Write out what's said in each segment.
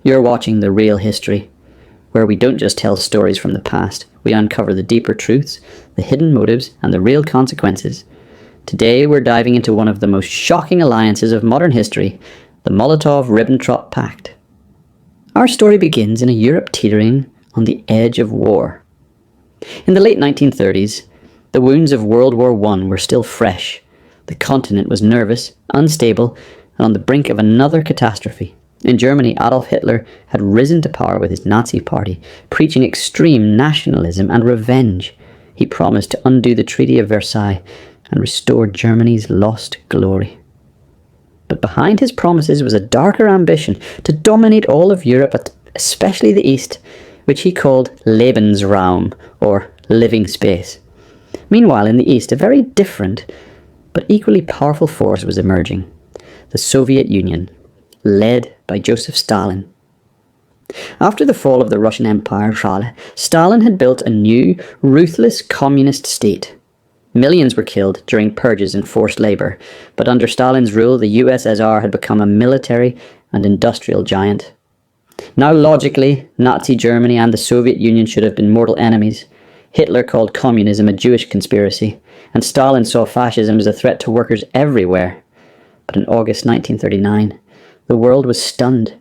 You're watching The Real History, where we don't just tell stories from the past, we uncover the deeper truths, the hidden motives, and the real consequences. Today we're diving into one of the most shocking alliances of modern history, the Molotov-Ribbentrop Pact. Our story begins in a Europe teetering on the edge of war. In the late 1930s, the wounds of World War I were still fresh. The continent was nervous, unstable, and on the brink of another catastrophe. In Germany, Adolf Hitler had risen to power with his Nazi party, preaching extreme nationalism and revenge. He promised to undo the Treaty of Versailles and restore Germany's lost glory. But behind his promises was a darker ambition to dominate all of Europe, especially the East, which he called Lebensraum, or living space. Meanwhile, in the East, a very different but equally powerful force was emerging, the Soviet Union, led by Joseph Stalin. After the fall of the Russian Empire, Stalin had built a new, ruthless communist state. Millions were killed during purges and forced labour, but under Stalin's rule, the USSR had become a military and industrial giant. Now logically, Nazi Germany and the Soviet Union should have been mortal enemies. Hitler called communism a Jewish conspiracy, and Stalin saw fascism as a threat to workers everywhere. But in August 1939, the world was stunned.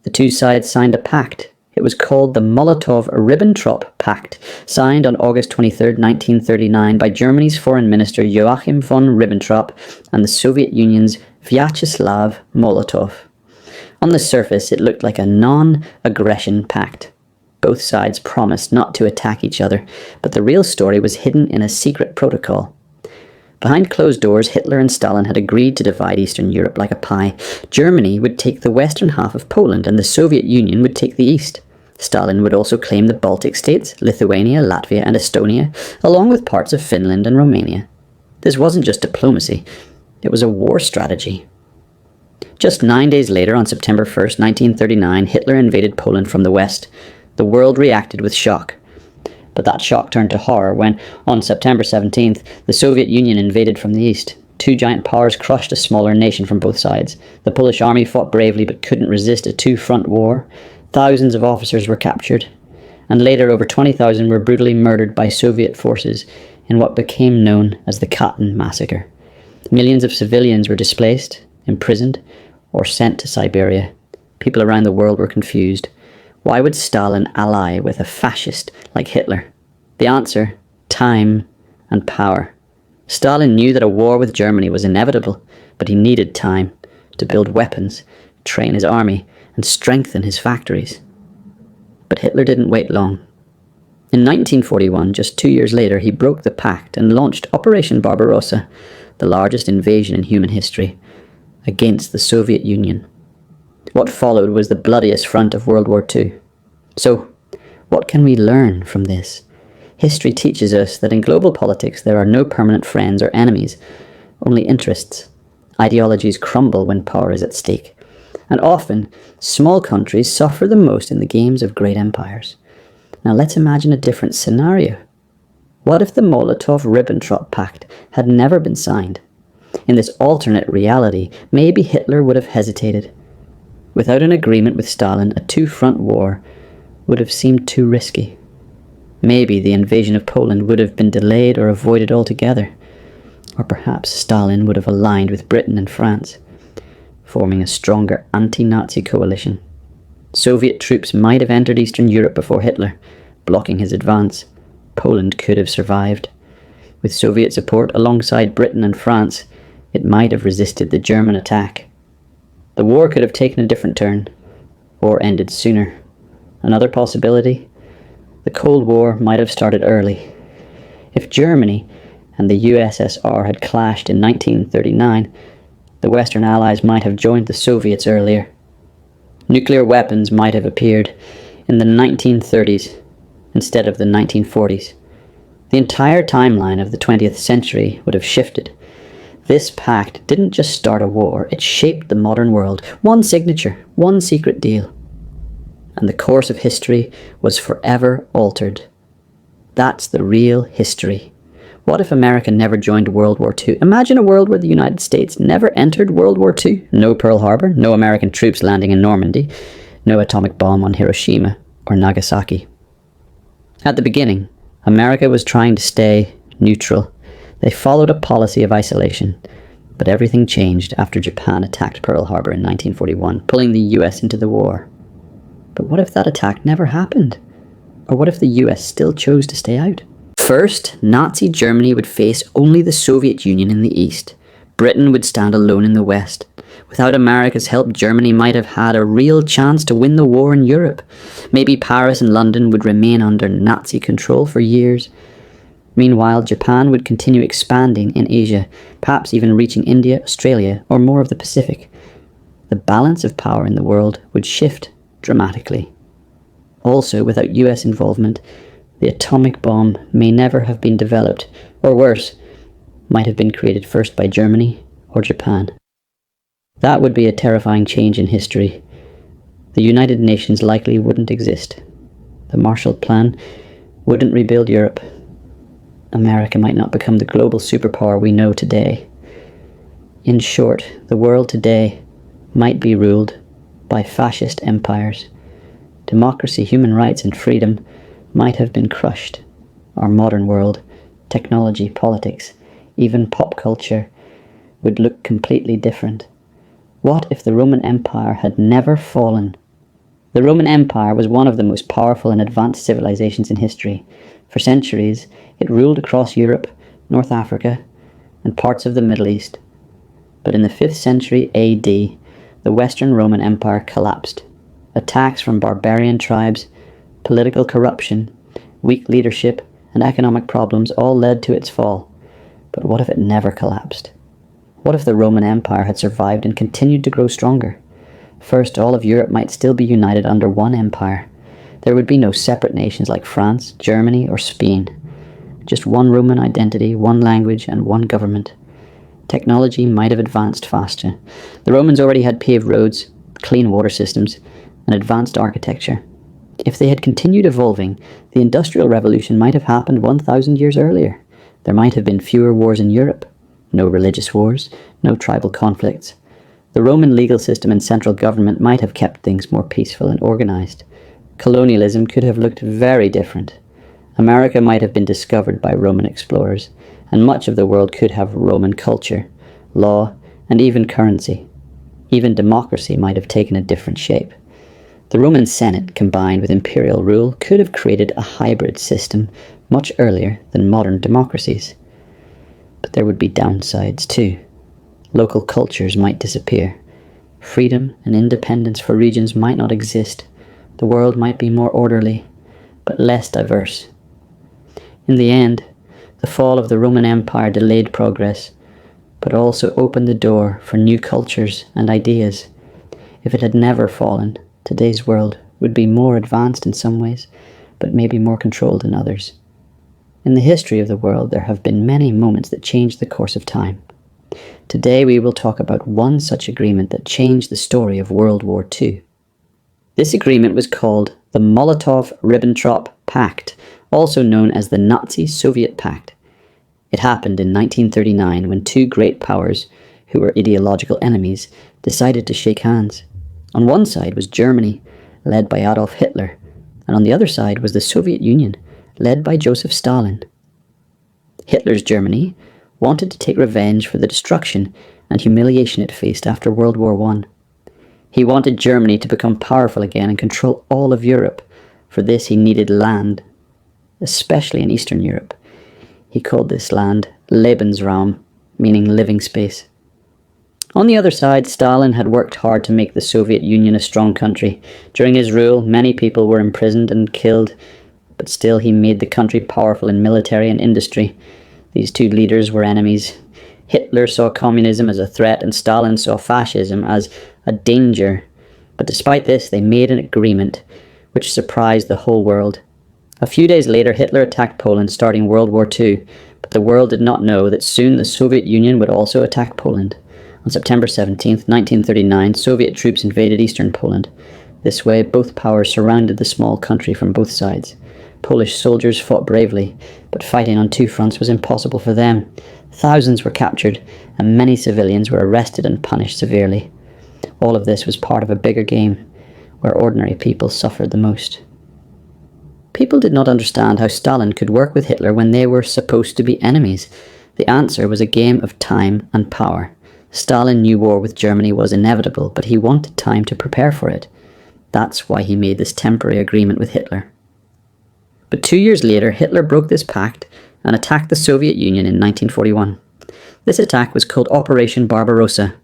The two sides signed a pact. It was called the Molotov-Ribbentrop Pact, signed on August 23, 1939 by Germany's Foreign Minister Joachim von Ribbentrop and the Soviet Union's Vyacheslav Molotov. On the surface, it looked like a non-aggression pact. Both sides promised not to attack each other, but the real story was hidden in a secret protocol. Behind closed doors, Hitler and Stalin had agreed to divide Eastern Europe like a pie. Germany would take the western half of Poland, and the Soviet Union would take the east. Stalin would also claim the Baltic states, Lithuania, Latvia, and Estonia, along with parts of Finland and Romania. This wasn't just diplomacy, it was a war strategy. Just 9 days later, on September 1st, 1939, Hitler invaded Poland from the west. The world reacted with shock. But that shock turned to horror when, on September 17th, the Soviet Union invaded from the east. Two giant powers crushed a smaller nation from both sides. The Polish army fought bravely but couldn't resist a two-front war. Thousands of officers were captured, and later over 20,000 were brutally murdered by Soviet forces in what became known as the Katyn massacre. Millions of civilians were displaced, imprisoned, or sent to Siberia. People around the world were confused. Why would Stalin ally with a fascist like Hitler? The answer: time and power. Stalin knew that a war with Germany was inevitable, but he needed time to build weapons, train his army, and strengthen his factories. But Hitler didn't wait long. In 1941, just 2 years later, he broke the pact and launched Operation Barbarossa, the largest invasion in human history, against the Soviet Union. What followed was the bloodiest front of World War II. So, what can we learn from this? History teaches us that in global politics there are no permanent friends or enemies, only interests. Ideologies crumble when power is at stake, and often small countries suffer the most in the games of great empires. Now let's imagine a different scenario. What if the Molotov-Ribbentrop Pact had never been signed? In this alternate reality, maybe Hitler would have hesitated. Without an agreement with Stalin, a two-front war would have seemed too risky. Maybe the invasion of Poland would have been delayed or avoided altogether. Or perhaps Stalin would have aligned with Britain and France, forming a stronger anti-Nazi coalition. Soviet troops might have entered Eastern Europe before Hitler, blocking his advance. Poland could have survived. With Soviet support alongside Britain and France, it might have resisted the German attack. The war could have taken a different turn, or ended sooner. Another possibility? The Cold War might have started early. If Germany and the USSR had clashed in 1939, the Western Allies might have joined the Soviets earlier. Nuclear weapons might have appeared in the 1930s instead of the 1940s. The entire timeline of the 20th century would have shifted. This pact didn't just start a war, it shaped the modern world. One signature, one secret deal. And the course of history was forever altered. That's the real history. What if America never joined World War II? Imagine a world where the United States never entered World War II. No Pearl Harbor, no American troops landing in Normandy, No atomic bomb on Hiroshima or Nagasaki. At the beginning, America was trying to stay neutral. They followed a policy of isolation, but everything changed after Japan attacked Pearl Harbor in 1941, pulling the US into the war. But what if that attack never happened? Or what if the US still chose to stay out? First, Nazi Germany would face only the Soviet Union in the east. Britain would stand alone in the west. Without America's help, Germany might have had a real chance to win the war in Europe. Maybe Paris and London would remain under Nazi control for years. Meanwhile, Japan would continue expanding in Asia, perhaps even reaching India, Australia, or more of the Pacific. The balance of power in the world would shift dramatically. Also, without US involvement, the atomic bomb may never have been developed, or worse, might have been created first by Germany or Japan. That would be a terrifying change in history. The United Nations likely wouldn't exist. The Marshall Plan wouldn't rebuild Europe. America might not become the global superpower we know today. In short, the world today might be ruled by fascist empires. Democracy, human rights, and freedom might have been crushed. Our modern world, technology, politics, even pop culture would look completely different. What if the Roman Empire had never fallen? The Roman Empire was one of the most powerful and advanced civilizations in history. For centuries, it ruled across Europe, North Africa, and parts of the Middle East. But in the 5th century AD, the Western Roman Empire collapsed. Attacks from barbarian tribes, political corruption, weak leadership, and economic problems all led to its fall. But what if it never collapsed? What if the Roman Empire had survived and continued to grow stronger? First, all of Europe might still be united under one empire. There would be no separate nations like France, Germany, or Spain. Just one Roman identity, one language, and one government. Technology might have advanced faster. The Romans already had paved roads, clean water systems, and advanced architecture. If they had continued evolving, the Industrial Revolution might have happened 1,000 years earlier. There might have been fewer wars in Europe. No religious wars, no tribal conflicts. The Roman legal system and central government might have kept things more peaceful and organized. Colonialism could have looked very different. America might have been discovered by Roman explorers, and much of the world could have Roman culture, law, and even currency. Even democracy might have taken a different shape. The Roman Senate, combined with imperial rule, could have created a hybrid system much earlier than modern democracies. But there would be downsides too. Local cultures might disappear. Freedom and independence for regions might not exist. The world might be more orderly, but less diverse. In the end, the fall of the Roman Empire delayed progress, but also opened the door for new cultures and ideas. If it had never fallen, today's world would be more advanced in some ways, but maybe more controlled in others. In the history of the world, there have been many moments that changed the course of time. Today we will talk about one such agreement that changed the story of World War II. This agreement was called the Molotov-Ribbentrop Pact, also known as the Nazi-Soviet Pact. It happened in 1939 when two great powers, who were ideological enemies, decided to shake hands. On one side was Germany, led by Adolf Hitler, and on the other side was the Soviet Union, led by Joseph Stalin. Hitler's Germany wanted to take revenge for the destruction and humiliation it faced after World War I. He wanted Germany to become powerful again and control all of Europe. For this he needed land, especially in Eastern Europe. He called this land Lebensraum, meaning living space. On the other side, Stalin had worked hard to make the Soviet Union a strong country. During his rule, many people were imprisoned and killed, but still he made the country powerful in military and industry. These two leaders were enemies. Hitler saw communism as a threat and Stalin saw fascism as a danger. But despite this, they made an agreement which surprised the whole world. A few days later, Hitler attacked Poland, starting World War II, but the world did not know that soon the Soviet Union would also attack Poland. On September 17, 1939, Soviet troops invaded eastern Poland. This way, both powers surrounded the small country from both sides. Polish soldiers fought bravely, but fighting on two fronts was impossible for them. Thousands were captured, and many civilians were arrested and punished severely. All of this was part of a bigger game. where ordinary people suffered the most. People did not understand how Stalin could work with Hitler when they were supposed to be enemies. The answer was a game of time and power. Stalin knew war with Germany was inevitable, but he wanted time to prepare for it. That's why he made this temporary agreement with Hitler. But 2 years later, Hitler broke this pact and attacked the Soviet Union in 1941. This attack was called Operation Barbarossa,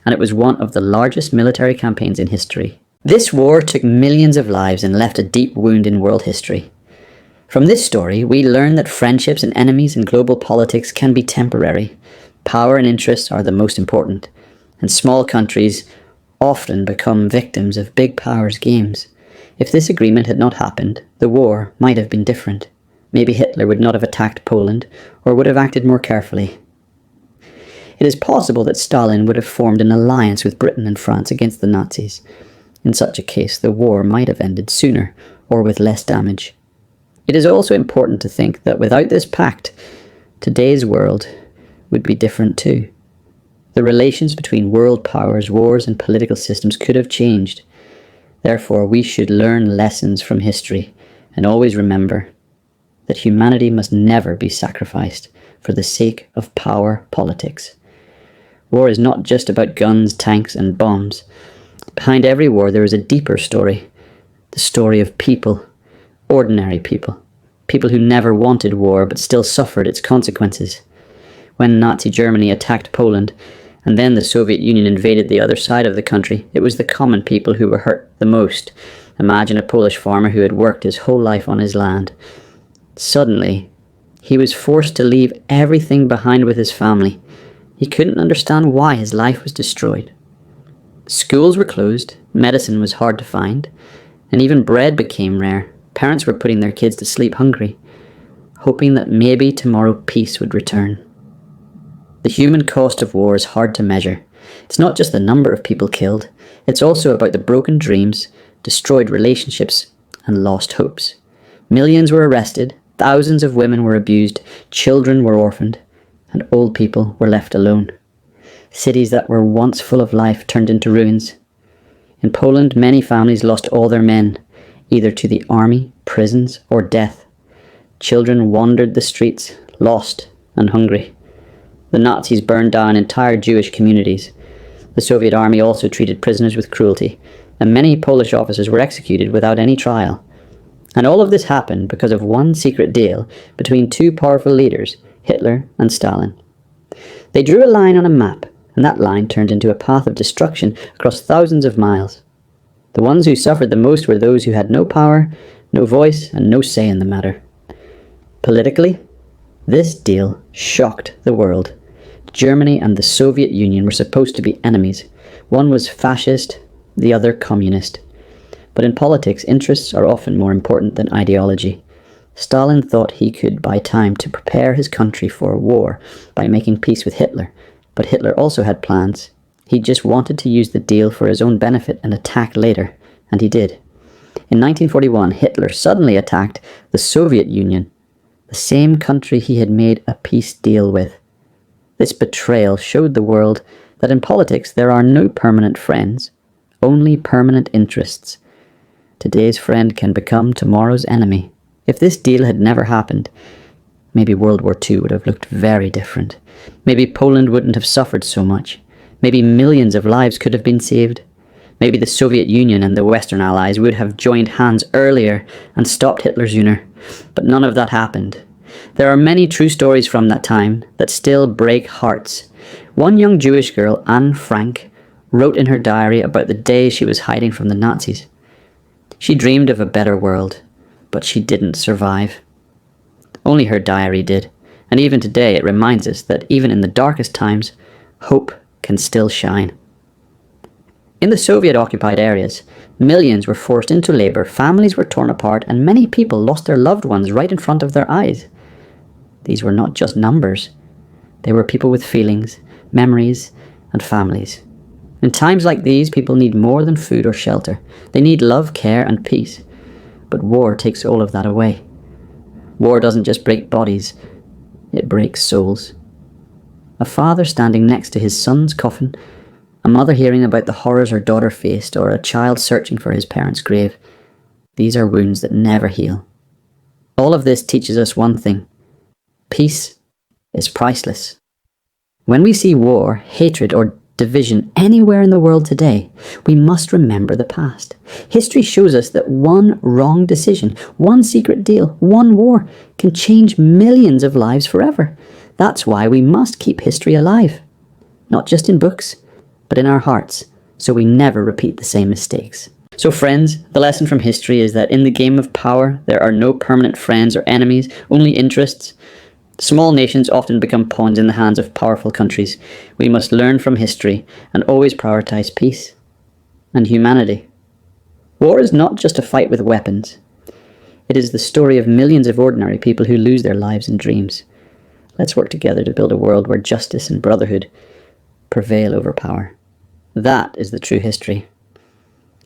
and it was one of the largest military campaigns in history. This war took millions of lives and left a deep wound in world history. From this story, we learn that friendships and enemies in global politics can be temporary. Power and interests are the most important, and small countries often become victims of big powers' games. If this agreement had not happened, the war might have been different. Maybe Hitler would not have attacked Poland, or would have acted more carefully. It is possible that Stalin would have formed an alliance with Britain and France against the Nazis. In such a case, the war might have ended sooner, or with less damage. It is also important to think that without this pact, today's world would be different too. The relations between world powers, wars, and political systems could have changed. Therefore, we should learn lessons from history and always remember that humanity must never be sacrificed for the sake of power politics. War is not just about guns, tanks, and bombs. Behind every war there is a deeper story. The story of people, ordinary people. People who never wanted war but still suffered its consequences. When Nazi Germany attacked Poland, and then the Soviet Union invaded the other side of the country, it was the common people who were hurt the most. Imagine a Polish farmer who had worked his whole life on his land. Suddenly, he was forced to leave everything behind with his family. He couldn't understand why his life was destroyed. Schools were closed, medicine was hard to find, and even bread became rare. Parents were putting their kids to sleep hungry, hoping that maybe tomorrow peace would return. The human cost of war is hard to measure. It's not just the number of people killed, it's also about the broken dreams, destroyed relationships, and lost hopes. Millions were arrested, thousands of women were abused, children were orphaned, and old people were left alone. Cities that were once full of life turned into ruins. In Poland, many families lost all their men, either to the army, prisons, or death. Children wandered the streets, lost and hungry. The Nazis burned down entire Jewish communities. The Soviet army also treated prisoners with cruelty, and many Polish officers were executed without any trial. And all of this happened because of one secret deal between two powerful leaders, Hitler and Stalin. They drew a line on a map, and that line turned into a path of destruction across thousands of miles. The ones who suffered the most were those who had no power, no voice, and no say in the matter. Politically, this deal shocked the world. Germany and the Soviet Union were supposed to be enemies. One was fascist, the other communist. But in politics, interests are often more important than ideology. Stalin thought he could buy time to prepare his country for war by making peace with Hitler. But Hitler also had plans. He just wanted to use the deal for his own benefit and attack later, and he did. In 1941, Hitler suddenly attacked the Soviet Union, the same country he had made a peace deal with. This betrayal showed the world that in politics there are no permanent friends, only permanent interests. Today's friend can become tomorrow's enemy. If this deal had never happened, maybe World War II would have looked very different. Maybe Poland wouldn't have suffered so much. Maybe millions of lives could have been saved. Maybe the Soviet Union and the Western Allies would have joined hands earlier and stopped Hitler sooner. But none of that happened. There are many true stories from that time that still break hearts. One young Jewish girl, Anne Frank, wrote in her diary about the day she was hiding from the Nazis. She dreamed of a better world, but she didn't survive. Only her diary did, and even today it reminds us that even in the darkest times, hope can still shine. In the Soviet-occupied areas, millions were forced into labour, families were torn apart, and many people lost their loved ones right in front of their eyes. These were not just numbers. They were people with feelings, memories, and families. In times like these, people need more than food or shelter. They need love, care, and peace. But war takes all of that away. War doesn't just break bodies, it breaks souls. A father standing next to his son's coffin A mother hearing about the horrors her daughter faced, or a child searching for his parents' grave. These are wounds that never heal. All of this teaches us one thing. Peace is priceless. When we see war, hatred, or division anywhere in the world today, we must remember the past. History shows us that one wrong decision, one secret deal, one war can change millions of lives forever. That's why we must keep history alive. Not just in books, but in our hearts, so we never repeat the same mistakes. So friends, the lesson from history is that in the game of power, there are no permanent friends or enemies, only interests. Small nations often become pawns in the hands of powerful countries. We must learn from history and always prioritize peace and humanity. War is not just a fight with weapons. It is the story of millions of ordinary people who lose their lives and dreams. Let's work together to build a world where justice and brotherhood prevail over power. That is the true history.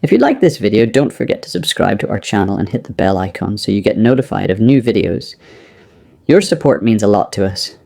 If you like this video, don't forget to subscribe to our channel and hit the bell icon so you get notified of new videos. Your support means a lot to us.